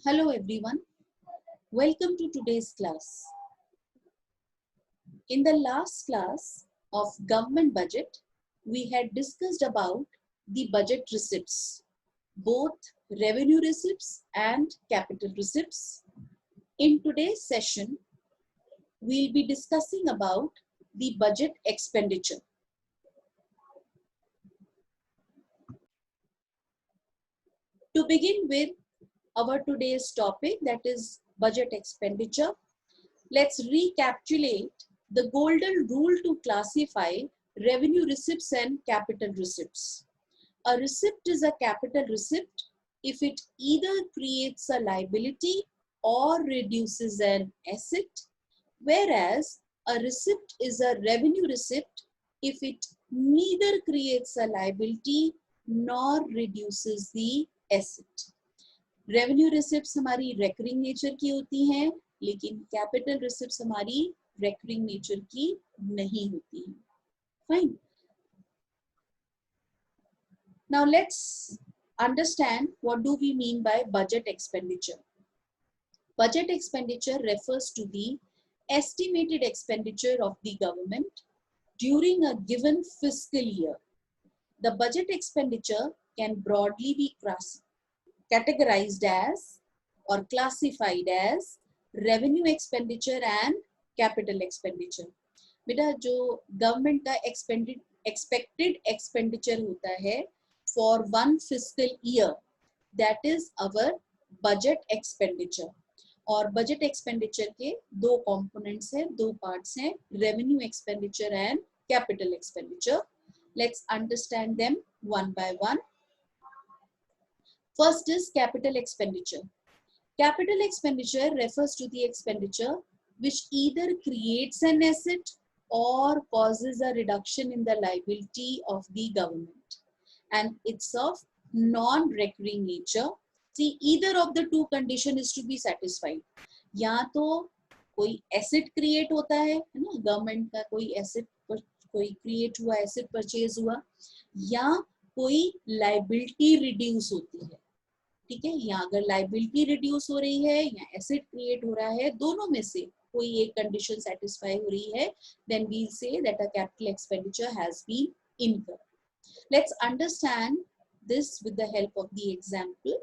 Hello everyone, welcome to today's class. In the last class of government budget, we had discussed about the budget receipts, both revenue receipts and capital receipts. In today's session, we'll be discussing about the budget expenditure. To begin with our today's topic, that is budget expenditure, let's recapitulate the golden rule to classify revenue receipts and capital receipts. A receipt is a capital receipt if it either creates a liability or reduces an asset, whereas a receipt is a revenue receipt if it neither creates a liability nor reduces the asset. Revenue receipts हमारी recurring nature की होती हैं, लेकिन capital receipts हमारी recurring nature की नहीं होती हैं. Fine. Now let's understand what do we mean by budget expenditure. Budget expenditure refers to the estimated expenditure of the government during a given fiscal year. The budget expenditure can broadly be categorized as or classified as revenue expenditure and capital expenditure. बेटा जो government का expected expenditure होता है for one fiscal year, that is our budget expenditure. और budget expenditure के दो components हैं, दो पार्ट्स हैं, revenue expenditure and capital expenditure. Let's understand them one by one. First is capital expenditure. Capital expenditure refers to the expenditure which either creates an asset or causes a reduction in the liability of the government, and it's of non-recurring nature. See, either of the two condition is to be satisfied. या तो कोई asset create होता है ना, government का कोई asset कोई create हुआ, asset purchase हुआ, या कोई liability reduce होती है. ठीक है, या अगर लाइबिलिटी रिड्यूस हो रही है या एसेट क्रिएट हो रहा है, दोनों में से कोई एक कंडीशन सेटिस्फाई हो रही है, then we say that a capital expenditure has been incurred. Let's understand this with the help of the example.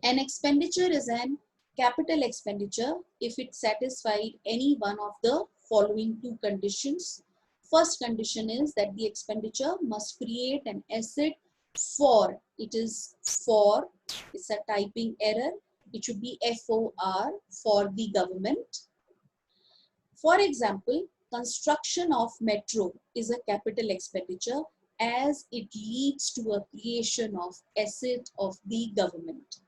An expenditure is an capital expenditure if it satisfied any one of the following two conditions. First condition is that the expenditure must create an asset for, it is for, it's a typing error, it should be for the government. For example, construction of metro is a capital expenditure as it leads to a creation of asset of the government.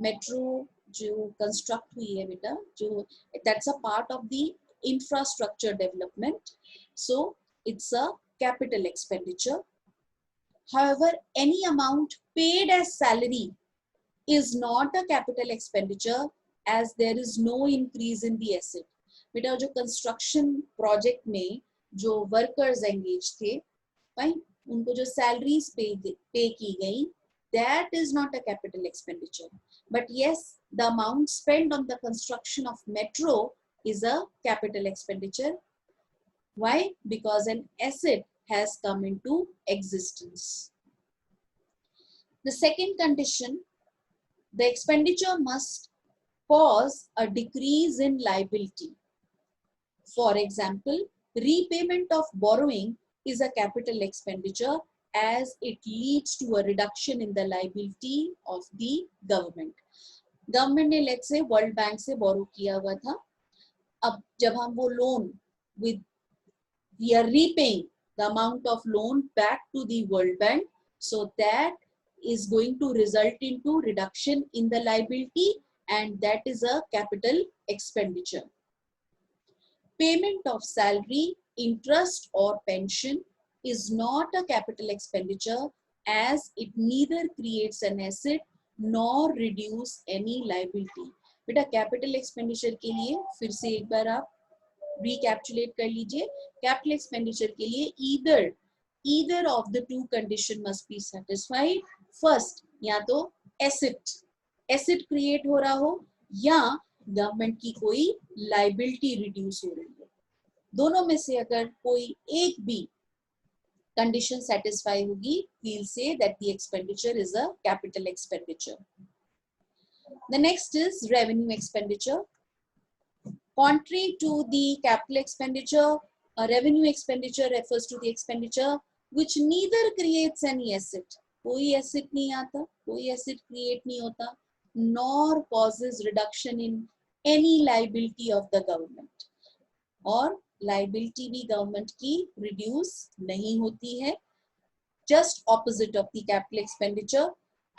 Metro जो construct हुई है बेटा, जो that's a part of the infrastructure development, so it's a capital expenditure. However, any amount paid as salary is not a capital expenditure as there is no increase in the asset. बेटा जो construction project में जो workers engaged थे, right, उनको जो salaries pay की गई, that is not a capital expenditure. But yes, the amount spent on the construction of metro is a capital expenditure. Why? Because an asset has come into existence. The second condition, the expenditure must cause a decrease in liability. For example, repayment of borrowing is a capital expenditure as it leads to a reduction in the liability of the government. Government ने let's say World Bank से borrow किया हुआ था. अब जब हम वो loan we are repaying the amount of loan back to the World Bank, so that is going to result into reduction in the liability, and that is a capital expenditure. Payment of salary, interest or pension is not a capital expenditure as it neither creates an asset nor reduce any liability. बेटा capital expenditure के लिए फिर से एक बार आप recapitulate कर लीजिए. Capital expenditure के लिए either of the two condition must be satisfied. First, या तो asset एसेट क्रिएट हो रहा हो या गवर्नमेंट की कोई लाइबिलिटी रिड्यूस हो रही है, दोनों में से अगर कोई एक भी कंडीशन सेटिस्फाई होगी, we'll say that the expenditure is a capital expenditure. The next is revenue expenditure. Contrary to the capital expenditure, a revenue expenditure refers to the expenditure which neither creates any asset. कोई asset नहीं आता, कोई asset create नहीं होता, nor causes reduction in any liability of the government. और liability भी government की reduce नहीं होती है, just opposite of the capital expenditure.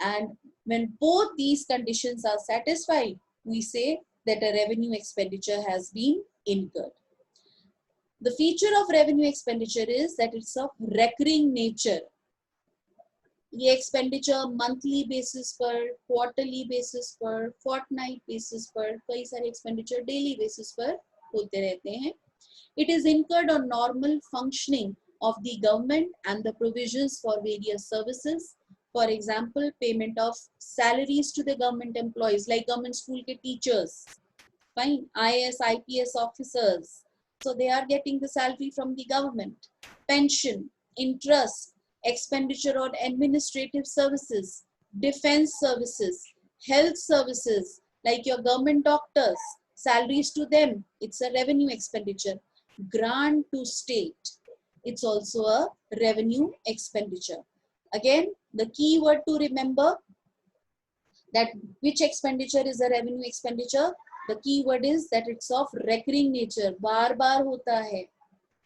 And when both these conditions are satisfied, we say that a revenue expenditure has been incurred. The feature of revenue expenditure is that it's of recurring nature. ये expenditure monthly basis पर, quarterly basis पर, Fortnite basis पर, कई सारे expenditure daily basis पर होते रहते हैं. It is incurred on normal functioning of the government and the provisions for various services. For example, payment of salaries to the government employees, like government school ke teachers, fine, IAS, IPS officers. So they are getting the salary from the government. Pension, interest, expenditure on administrative services, defense services, health services, like your government doctors, salaries to them, it's a revenue expenditure. Grant to state, it's also a revenue expenditure. Again, the key word to remember that which expenditure is a revenue expenditure, the key word is that it's of recurring nature, बार बार होता है.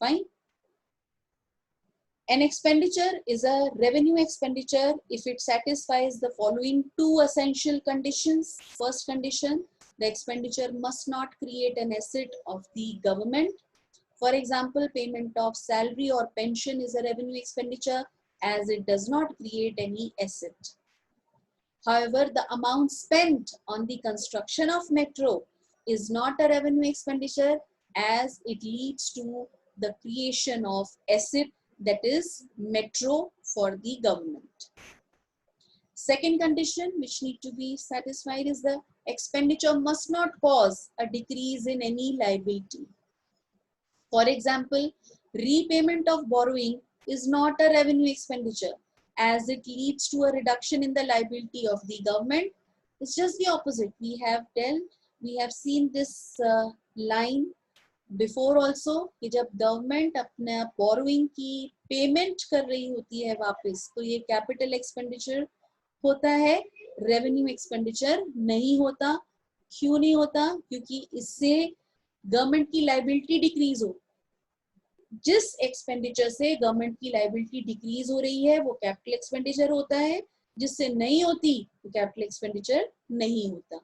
Fine. An expenditure is a revenue expenditure if it satisfies the following two essential conditions. First condition, the expenditure must not create an asset of the government. For example, payment of salary or pension is a revenue expenditure as it does not create any asset. However, the amount spent on the construction of metro is not a revenue expenditure as it leads to the creation of asset, that is metro for the government. Second condition which need to be satisfied is the expenditure must not cause a decrease in any liability. For example, repayment of borrowing is not a revenue expenditure as it leads to a reduction in the liability of the government. It's just the opposite. We have seen this line before also कि जब government अपना borrowing की payment कर रही होती है वापस, तो ये कैपिटल एक्सपेंडिचर होता है, रेवेन्यू एक्सपेंडिचर नहीं होता. क्यों नहीं होता? क्योंकि इससे गवर्नमेंट की लायबिलिटी डिक्रीज हो. जिस एक्सपेंडिचर से गवर्नमेंट की लायबिलिटी डिक्रीज हो रही है वो कैपिटल एक्सपेंडिचर होता है, जिससे नहीं होती वो कैपिटल एक्सपेंडिचर नहीं होता.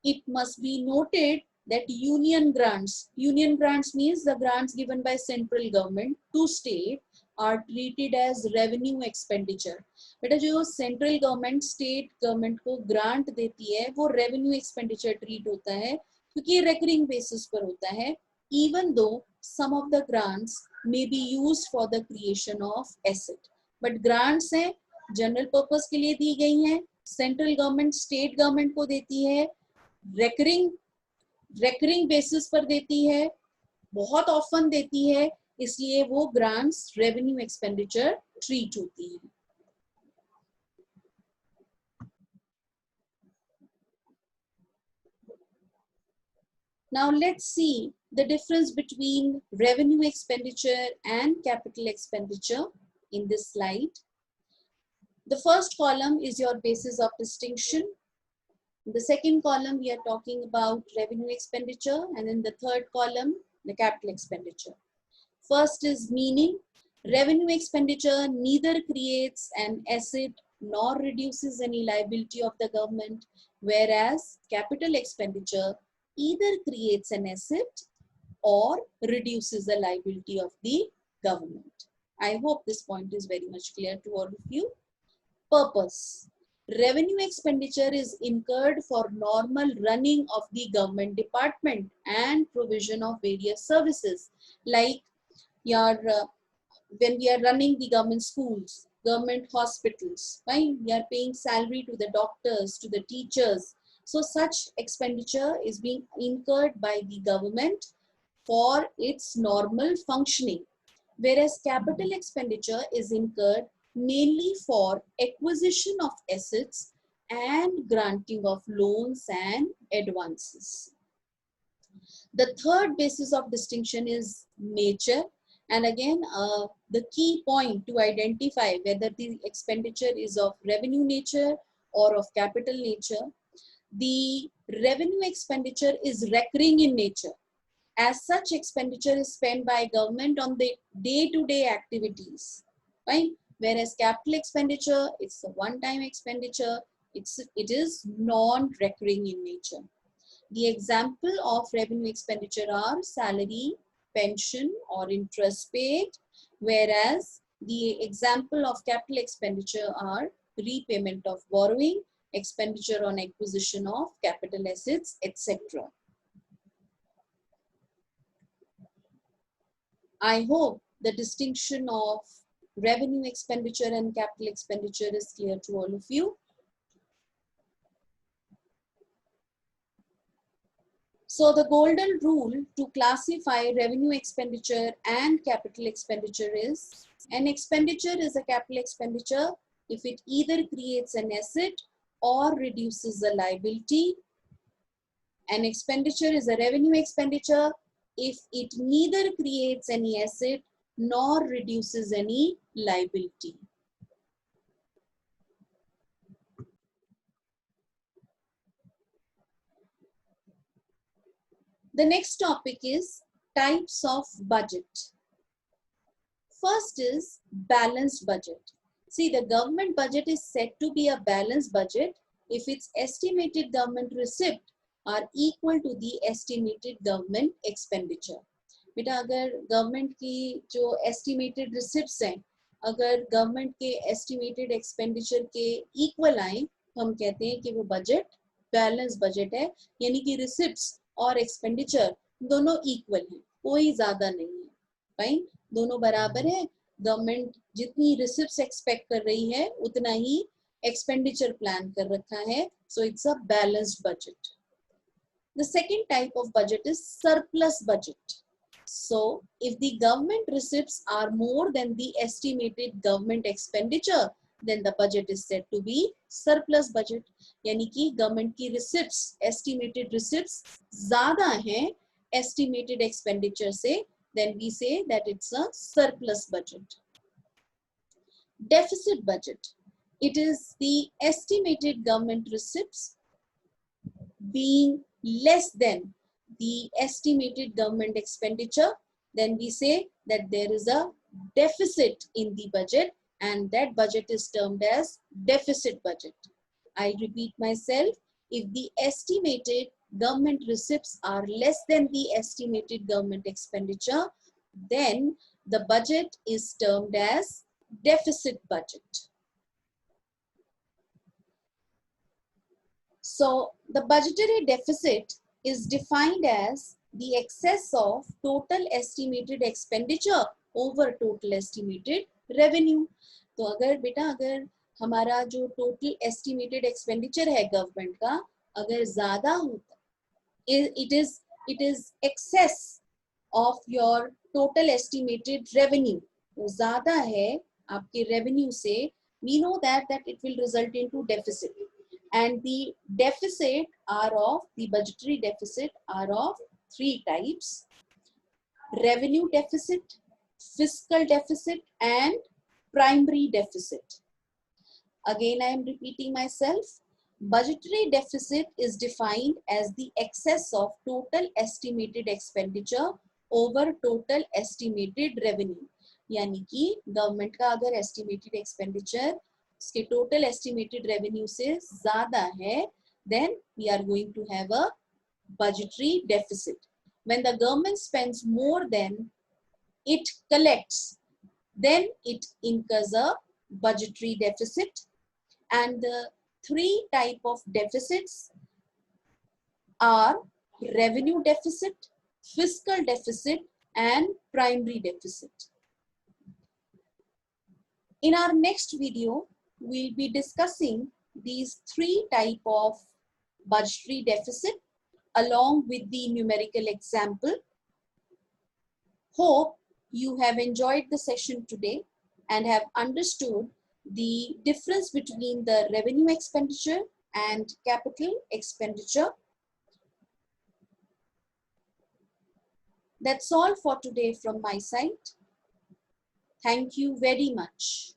It must be noted that union grants means the grants given by central government to state are treated as revenue expenditure. बेटा जो सेंट्रल गवर्नमेंट स्टेट गवर्नमेंट को ग्रांट देती है वो रेवेन्यू एक्सपेंडिचर ट्रीट होता है क्योंकि रेकरिंग बेसिस पर होता है, even though some of the grants may be used for the creation of asset. But grants हैं जनरल पर्पस के लिए दी गई हैं, सेंट्रल गवर्नमेंट स्टेट गवर्नमेंट को देती है, रेकरिंग बेसिस पर देती है, बहुत ऑफन देती है, इसलिए वो ग्रांट्स रेवेन्यू एक्सपेंडिचर ट्रीट होती है. Now let's see the difference between revenue expenditure and capital expenditure in this slide. The first column is your basis of distinction. In the second column, we are talking about revenue expenditure, and in the third column, the capital expenditure. First is meaning. Revenue expenditure neither creates an asset nor reduces any liability of the government, whereas capital expenditure either creates an asset or reduces the liability of the government. I hope this point is very much clear to all of you. Purpose. Revenue expenditure is incurred for normal running of the government department and provision of various services, like your when we are running the government schools, government hospitals, right? We are paying salary to the doctors, to the teachers. So such expenditure is being incurred by the government for its normal functioning, whereas capital expenditure is incurred mainly for acquisition of assets and granting of loans and advances. The third basis of distinction is nature. And again, the key point to identify whether the expenditure is of revenue nature or of capital nature, the revenue expenditure is recurring in nature. As such, expenditure is spent by government on the day-to-day activities, right? Whereas capital expenditure, it's a one-time expenditure. It is non-recurring in nature. The example of revenue expenditure are salary, pension, or interest paid, whereas the example of capital expenditure are repayment of borrowing, expenditure on acquisition of capital assets, etc. I hope the distinction of revenue expenditure and capital expenditure is clear to all of you. So the golden rule to classify revenue expenditure and capital expenditure is, an expenditure is a capital expenditure if it either creates an asset or reduces a liability. An expenditure is a revenue expenditure if it neither creates any asset nor reduces any liability. The next topic is types of budget. First is balanced budget. See, the government budget is said to be a balanced budget if its estimated government receipt are equal to the estimated government expenditure. बेटा अगर government की जो estimated receipts हैं अगर government के estimated expenditure के equal आए तो हम कहते हैं कि वो बजट बैलेंस बजट है, यानी कि रिसिप्ट्स और एक्सपेंडिचर दोनों इक्वल हैं, कोई ज्यादा नहीं है, फाइन, दोनों बराबर है। गवर्नमेंट जितनी रिसिप्ट्स एक्सपेक्ट कर रही है उतना ही एक्सपेंडिचर प्लान कर रखा है, so it's a balanced budget. The second type of budget is surplus budget. So, if the government receipts are more than the estimated government expenditure, then the budget is said to be surplus budget. यानी कि government की receipts, estimated receipts ज़्यादा हैं estimated expenditure से, then we say that it's a surplus budget. Deficit budget. It is the estimated government receipts being less than the estimated government expenditure, then we say that there is a deficit in the budget and that budget is termed as deficit budget. I repeat myself, if the estimated government receipts are less than the estimated government expenditure, then the budget is termed as deficit budget. So the budgetary deficit is defined as the excess of total estimated expenditure over total estimated revenue. तो अगर बेटा अगर हमारा जो total estimated expenditure है government का अगर ज्यादा होता it is excess of your total estimated revenue, तो ज्यादा है आपके revenue से, we know that it will result into deficit. And the deficit are of, the budgetary deficit are of three types: revenue deficit, fiscal deficit, and primary deficit. Again, I am repeating myself. Budgetary deficit is defined as the excess of total estimated expenditure over total estimated revenue. यानी कि government का अगर estimated expenditure उसके total estimated revenue से ज़्यादा है, then we are going to have a budgetary deficit. When the government spends more than it collects, then it incurs a budgetary deficit. And the three type of deficits are revenue deficit, fiscal deficit, and primary deficit. In our next video, we'll be discussing these three types of budgetary deficit along with the numerical example. Hope you have enjoyed the session today and have understood the difference between the revenue expenditure and capital expenditure. That's all for today from my side. Thank you very much.